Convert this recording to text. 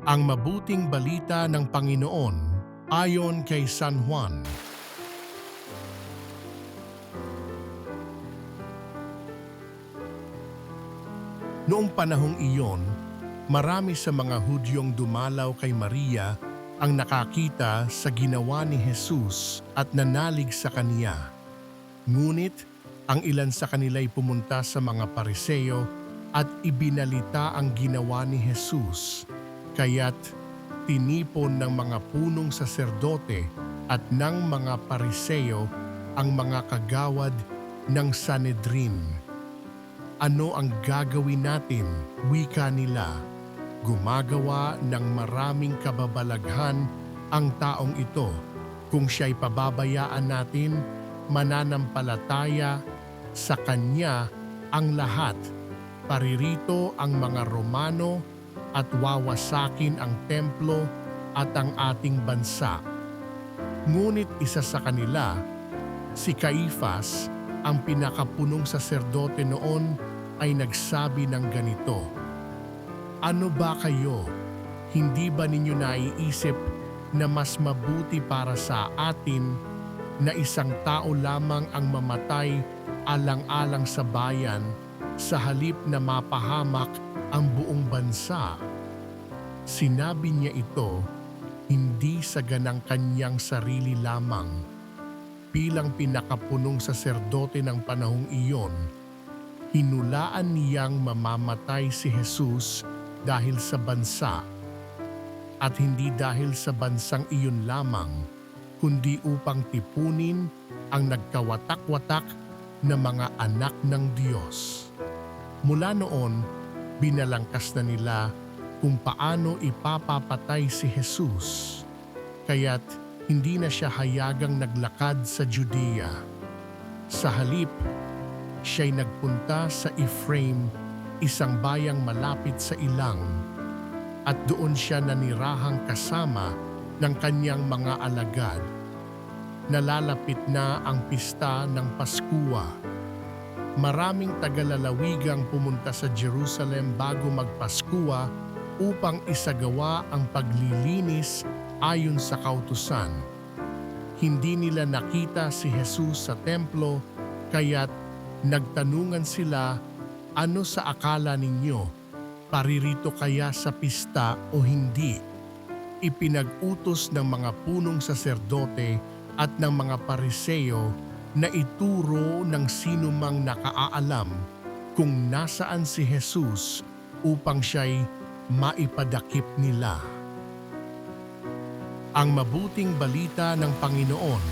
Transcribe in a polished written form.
Ang mabuting balita ng Panginoon ayon kay San Juan. Noong panahong iyon, marami sa mga Hudyong dumalaw kay Maria ang nakakita sa ginawa ni Jesus at nanalig sa kaniya. Ngunit ang ilan sa kanila'y pumunta sa mga Pariseo at ibinalita ang ginawa ni Jesus. Kaya't tinipon ng mga punong saserdote at ng mga Pariseo ang mga kagawad ng Sanhedrin. Ano ang gagawin natin? Wika nila. Gumagawa ng maraming kababalaghan ang taong ito. Kung siya'y pababayaan natin, mananampalataya sa kanya ang lahat. Paririto ang mga Romano at wawasakin ang templo at ang ating bansa. Ngunit isa sa kanila, si Caifas, ang pinakapunong saserdote noon, ay nagsabi ng ganito, "Ano ba kayo? Hindi ba ninyo naiisip na mas mabuti para sa atin na isang tao lamang ang mamatay alang-alang sa bayan sa halip na mapahamak ang buong bansa?" Sinabi niya ito hindi sa ganang kanyang sarili lamang. Bilang pinakapunong saserdote ng panahong iyon, hinulaan niyang mamamatay si Jesus dahil sa bansa. At hindi dahil sa bansang iyon lamang, kundi upang tipunin ang nagkawatak-watak na mga anak ng Diyos. Mula noon, binalangkas na nila kung paano ipapapatay si Jesus. Kaya't hindi na siya hayagang naglakad sa Judea. Sa halip, siya'y nagpunta sa Ephraim, isang bayang malapit sa ilang, at doon siya nanirahang kasama ng kanyang mga alagad. Nalalapit na ang pista ng Paskua. Maraming tagalalawigang pumunta sa Jerusalem bago magpaskua upang isagawa ang paglilinis ayon sa kautusan. Hindi nila nakita si Jesus sa templo, kaya't nagtanungan sila, "Ano sa akala ninyo? Paririto kaya sa pista o hindi?" Ipinag-utos ng mga punong saserdote at ng mga Pariseo na ituro ng sinumang nakaalam kung nasaan si Jesus upang siya'y maipadakip nila. Ang mabuting balita ng Panginoon